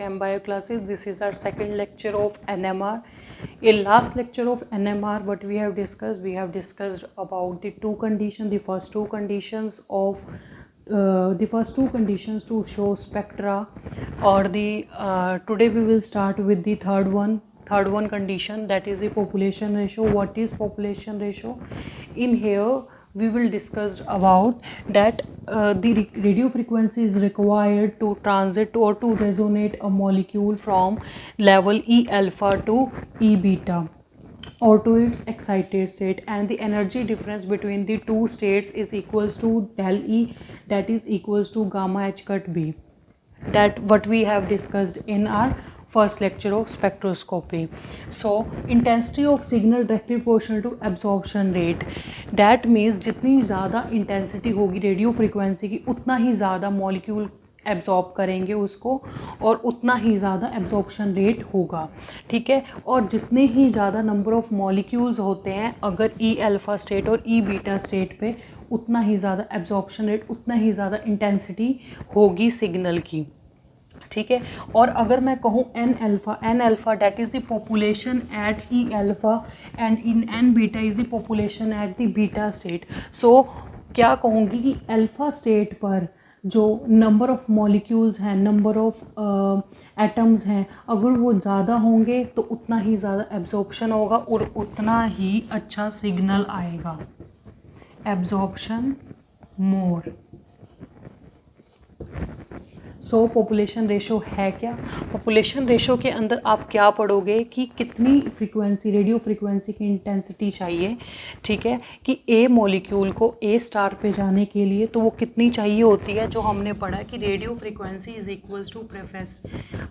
Chem Bio classes. This is our second lecture of NMR. In last lecture of NMR, what we have discussed about the two conditions, the first two conditions to show spectra, or the today we will start with the third one condition, that is the population ratio. What is population ratio? In here we will discuss about that the radio frequency is required to transit or to resonate a molecule from level E alpha to E beta or to its excited state, and the energy difference between the two states is equals to del E, that is equals to gamma h cut B. That what we have discussed in our first lecture of spectroscopy. So intensity of signal directly proportional to absorption rate. That means जितनी ज़्यादा intensity होगी radio frequency की, उतना ही ज़्यादा molecule absorb करेंगे उसको और उतना ही ज़्यादा एब्जॉर्प्शन रेट होगा, ठीक है। और जितने ही ज़्यादा नंबर ऑफ़ मॉलिक्यूल्स होते हैं अगर ई अल्फ़ा स्टेट और ई बीटा स्टेट पे, उतना ही ज़्यादा एब्जॉर्प्शन रेट, उतना ही ज़्यादा इंटेंसिटी होगी सिग्नल की, ठीक है। और अगर मैं कहूँ N alpha that is the population at the alpha and in N beta is the population at the beta state. So क्या कहूँगी कि अल्फ़ा स्टेट पर जो नंबर ऑफ़ मॉलिक्यूल्स हैं, नंबर ऑफ़ एटम्स हैं, अगर वो ज़्यादा होंगे तो उतना ही ज़्यादा एब्जॉर्प्शन होगा और उतना ही अच्छा सिग्नल आएगा। एब्जॉर्प्शन मोर। सो पॉपुलेशन रेशो है क्या? पॉपुलेशन रेशो के अंदर आप क्या पढ़ोगे कि कितनी फ्रीक्वेंसी, रेडियो फ्रीक्वेंसी की इंटेंसिटी चाहिए, ठीक है, कि ए मॉलिक्यूल को ए स्टार पे जाने के लिए तो वो कितनी चाहिए होती है। जो हमने पढ़ा कि radio frequency is equals to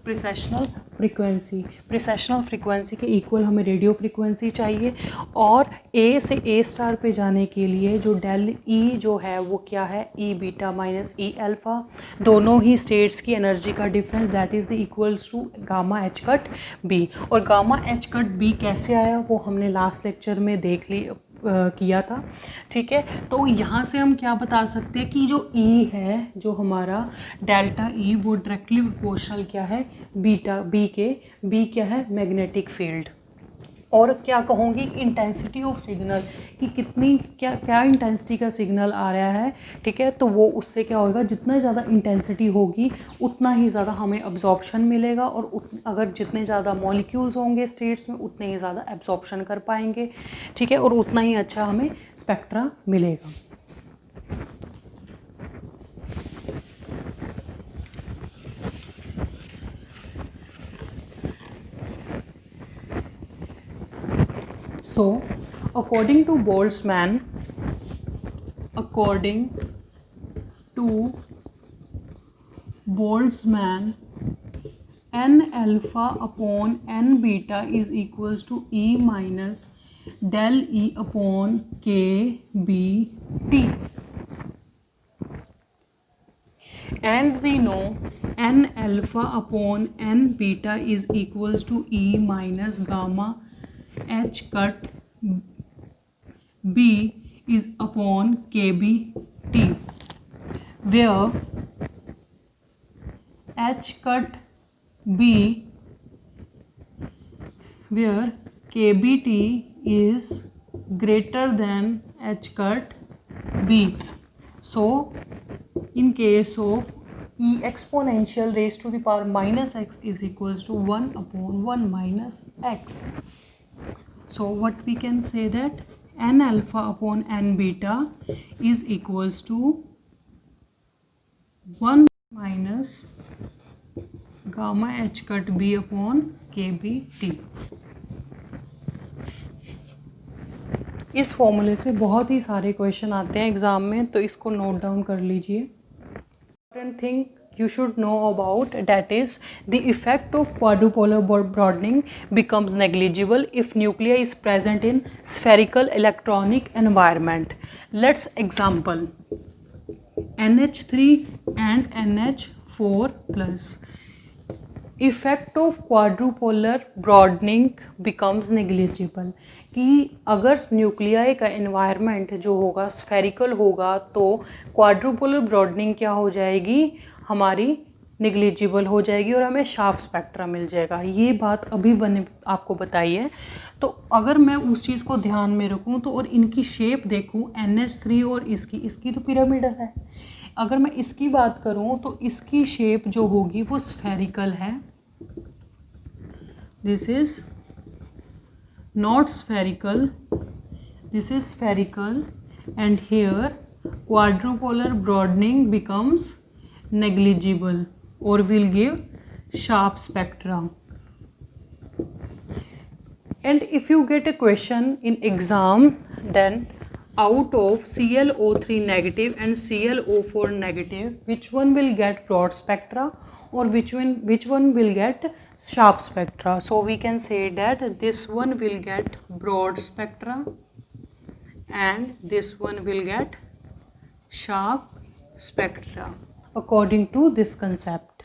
precessional frequency. Precessional frequency के इक्वल हमें रेडियो फ्रीक्वेंसी चाहिए, और ए से ए स्टार पे जाने के लिए जो डेल ई जो है वो क्या है, E beta minus E alpha, दोनों ही स्टेट्स की एनर्जी का difference, that is equals to gamma H cut B. और गामा एच कट बी कैसे आया वो हमने लास्ट लेक्चर में किया था, ठीक है। तो यहाँ से हम क्या बता सकते हैं कि जो E है, जो हमारा डेल्टा E, वो डायरेक्टली प्रोपोर्शनल क्या है, बीटा बी के। बी क्या है, मैग्नेटिक फील्ड। और क्या कहूँगी इंटेंसिटी ऑफ सिग्नल कि कितनी क्या इंटेंसिटी का सिग्नल आ रहा है, ठीक है। तो वो उससे क्या होगा, जितना ज़्यादा इंटेंसिटी होगी उतना ही ज़्यादा हमें अब्जॉर्प्शन मिलेगा, और अगर जितने ज़्यादा मॉलिक्यूल्स होंगे स्टेट्स में उतने ही ज़्यादा एब्जॉर्प्शन कर पाएंगे, ठीक है, और उतना ही अच्छा हमें स्पेक्ट्रा मिलेगा। So, according to Boltzmann, n alpha upon n beta is equals to E minus del E upon k b t. And we know n alpha upon n beta is equals to E minus gamma h cut b is upon kb t, where h cut b, where kbt is greater than h cut b. So in case of e exponential raised to the power minus x is equals to 1 upon 1 minus x. So what we can say that n alpha upon n beta is equals to 1 minus gamma h cut b upon kb t. इस फॉर्मूले से बहुत ही सारे question आते हैं exam में, तो इसको नोट डाउन कर लीजिए। Important thing you should know about, that is the effect of quadrupolar broadening becomes negligible if nuclei is present in spherical electronic environment. Let's example NH3 and NH4 plus. Effect of quadrupolar broadening becomes negligible, कि अगर nuclei का environment जो होगा spherical होगा तो क्वाड्रुपोलर broadening क्या हो जाएगी, हमारी निग्लिजिबल हो जाएगी और हमें शार्प स्पेक्ट्रा मिल जाएगा। ये बात अभी मैंने आपको बताई है। तो अगर मैं उस चीज़ को ध्यान में रखूँ तो और इनकी शेप देखूँ NH3 और इसकी तो पिरामिडल है। अगर मैं इसकी बात करूँ तो इसकी शेप जो होगी वो स्फेरिकल है। This is not spherical, this is spherical, and here quadrupolar broadening becomes negligible or will give sharp spectra. And if you get a question in exam, then out of ClO3 negative and ClO4 negative, which one will get broad spectra or which one will get sharp spectra? So we can say that this one will get broad spectra and this one will get sharp spectra according to this concept.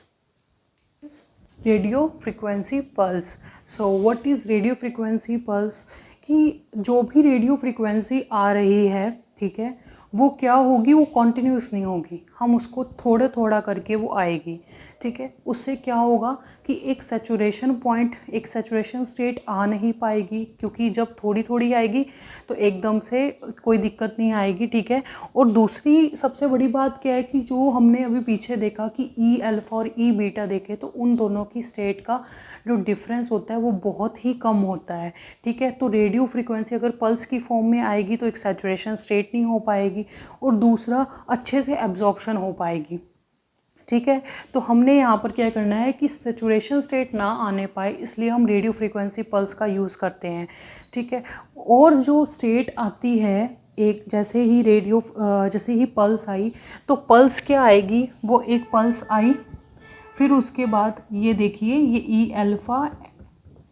Radio frequency pulse. So what is radio frequency pulse? कि जो भी radio frequency आ रही है, ठीक है, वो क्या होगी, वो कॉन्टिन्यूस नहीं होगी, हम उसको थोड़ा थोड़ा करके वो आएगी, ठीक है। उससे क्या होगा कि एक सैचुरेशन पॉइंट, एक सैचुरेशन स्टेट आ नहीं पाएगी, क्योंकि जब थोड़ी थोड़ी आएगी तो एकदम से कोई दिक्कत नहीं आएगी, ठीक है। और दूसरी सबसे बड़ी बात क्या है कि जो हमने अभी पीछे देखा कि ई अल्फा और ई बीटा देखे, तो उन दोनों की स्टेट का जो डिफरेंस होता है वो बहुत ही कम होता है, ठीक है। तो रेडियो फ्रिक्वेंसी अगर पल्स की फॉर्म में आएगी तो एक सैचुरेशन स्टेट नहीं हो पाएगी और दूसरा अच्छे से एब्जॉर्प्शन हो पाएगी, ठीक है। तो हमने यहाँ पर क्या करना है कि सैचुरेशन स्टेट ना आने पाए, इसलिए हम रेडियो फ्रिक्वेंसी पल्स का यूज़ करते हैं, ठीक है। और जो स्टेट आती है, एक जैसे ही पल्स आई तो पल्स क्या आएगी, वो एक पल्स आई, फिर उसके बाद ये देखिए ये ई अल्फ़ा,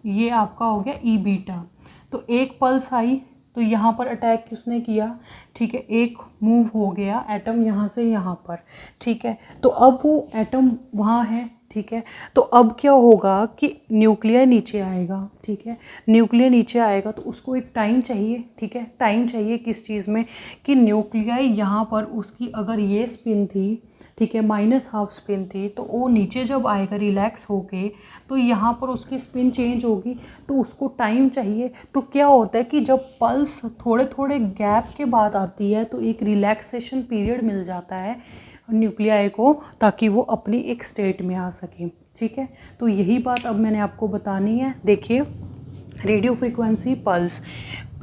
ये आपका हो गया ई बीटा। तो एक पल्स आई तो यहाँ पर अटैक किसने किया, ठीक है, एक मूव हो गया एटम यहाँ से यहाँ पर, ठीक है। तो अब वो एटम वहाँ है, ठीक है। तो अब क्या होगा कि न्यूक्लियर नीचे आएगा, ठीक है। न्यूक्लियर नीचे आएगा तो उसको एक टाइम चाहिए, ठीक है। टाइम चाहिए किस चीज़ में, कि न्यूक्लियर यहाँ पर उसकी अगर ये स्पिन थी, ठीक है, -½ स्पिन थी, तो वो नीचे जब आएगा रिलैक्स होके तो यहाँ पर उसकी स्पिन चेंज होगी, तो उसको टाइम चाहिए। तो क्या होता है कि जब पल्स थोड़े थोड़े गैप के बाद आती है तो एक रिलैक्सेशन पीरियड मिल जाता है न्यूक्लियाई को, ताकि वो अपनी एक स्टेट में आ सके, ठीक है। तो यही बात अब मैंने आपको बतानी है। देखिए radio frequency pulse,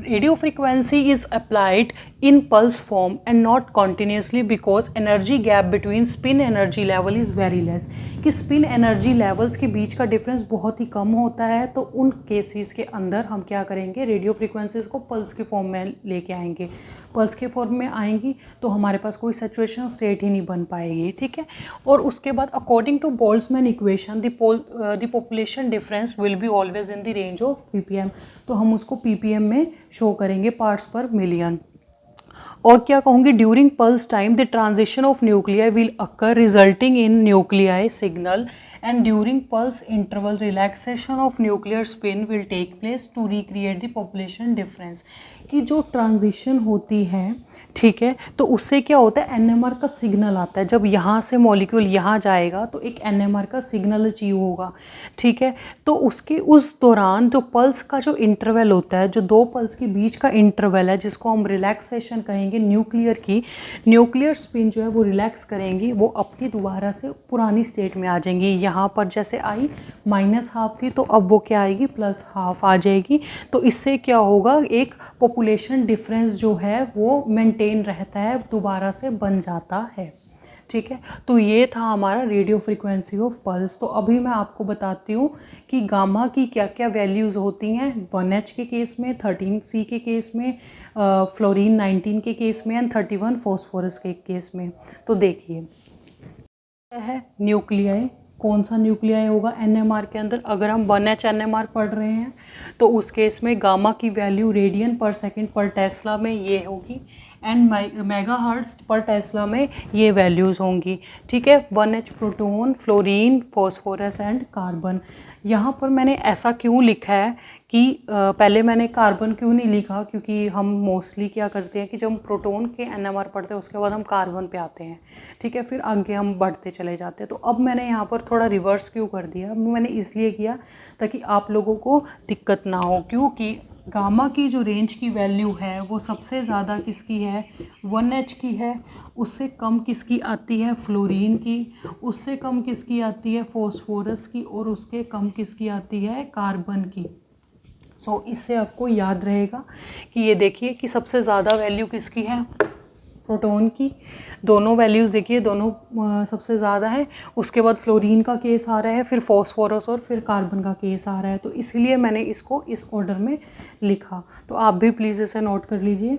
radio frequency is applied in pulse form and not continuously because energy gap between spin energy level is very less, कि स्पिन एनर्जी लेवल्स के बीच का डिफरेंस बहुत ही कम होता है। तो उन केसेस के अंदर हम क्या करेंगे, रेडियो फ्रिक्वेंसीज को पल्स के फॉर्म में लेके आएंगे। पल्स के फॉर्म में आएंगी तो हमारे पास कोई सैचुरेशन स्टेट ही नहीं बन पाएगी, ठीक है। और उसके बाद according to Boltzmann equation the population difference will be always in the range of ppm। तो हम उसको ppm में शो करेंगे, पार्ट्स पर मिलियन। और क्या कहूँगी, during pulse time the transition of nuclei will occur resulting in nuclei signal and during pulse interval relaxation of nuclear spin will take place to recreate the population difference. कि जो transition होती है, ठीक है, तो उससे क्या होता है, NMR का सिग्नल आता है। जब यहाँ से मॉलिक्यूल यहाँ जाएगा तो एक NMR का सिग्नल अचीव होगा, ठीक है। तो उसके उस दौरान जो पल्स का जो इंटरवल होता है, जो दो पल्स के बीच का इंटरवल है, जिसको हम रिलैक्सेशन कहेंगे न्यूक्लियर की, न्यूक्लियर स्पिन जो है वो रिलैक्स करेंगी, वो अपनी दोबारा से पुरानी स्टेट में आ जाएंगी। यहाँ पर जैसे आई -½ थी तो अब वो क्या आएगी, +½ आ जाएगी। तो इससे क्या होगा, एक पॉपुलेशन डिफरेंस जो है वो मेंटेन रहता है, दोबारा से बन जाता है, ठीक है। तो ये था हमारा रेडियो फ्रिक्वेंसी ऑफ पल्स। तो अभी मैं आपको बताती हूँ कि गामा की क्या क्या वैल्यूज़ होती हैं 1H के केस में, 13C के केस में, फ्लोरीन 19 के केस में एंड 31 फॉस्फोरस के केस में। तो देखिए क्या है न्यूक्लियाई, कौन सा न्यूक्लियाई होगा NMR के अंदर। अगर हम 1H NMR पढ़ रहे हैं तो उस केस में गामा की वैल्यू रेडियन पर सेकंड पर टेस्ला में ये होगी एंड मेगाहर्ट्ज पर टेस्ला में ये वैल्यूज़ होंगी, ठीक है। 1H proton, fluorine, phosphorus and carbon. यहाँ पर मैंने ऐसा क्यों लिखा है कि पहले मैंने कार्बन क्यों नहीं लिखा, क्योंकि हम मोस्टली क्या करते हैं कि जब हम प्रोटॉन के NMR पढ़ते हैं उसके बाद हम कार्बन पे आते हैं, ठीक है, फिर आगे हम बढ़ते चले जाते हैं। तो अब मैंने यहाँ पर थोड़ा रिवर्स क्यों कर दिया, मैंने इसलिए किया ताकि आप लोगों को दिक्कत ना हो, क्योंकि गामा की जो रेंज की वैल्यू है वो सबसे ज़्यादा किसकी है, 1H की है, उससे कम किसकी आती है, फ्लोरीन की, उससे कम किसकी आती है, फॉस्फोरस की, और उसके कम किसकी आती है, कार्बन की। सो इससे आपको याद रहेगा कि ये देखिए कि सबसे ज़्यादा वैल्यू किसकी है, प्रोटॉन की, दोनों वैल्यूज़ देखिए, दोनों सबसे ज़्यादा है, उसके बाद फ्लोरीन का केस आ रहा है, फिर फॉस्फोरस और फिर कार्बन का केस आ रहा है। तो इसलिए मैंने इसको इस ऑर्डर में लिखा, तो आप भी प्लीज़ इसे नोट कर लीजिए।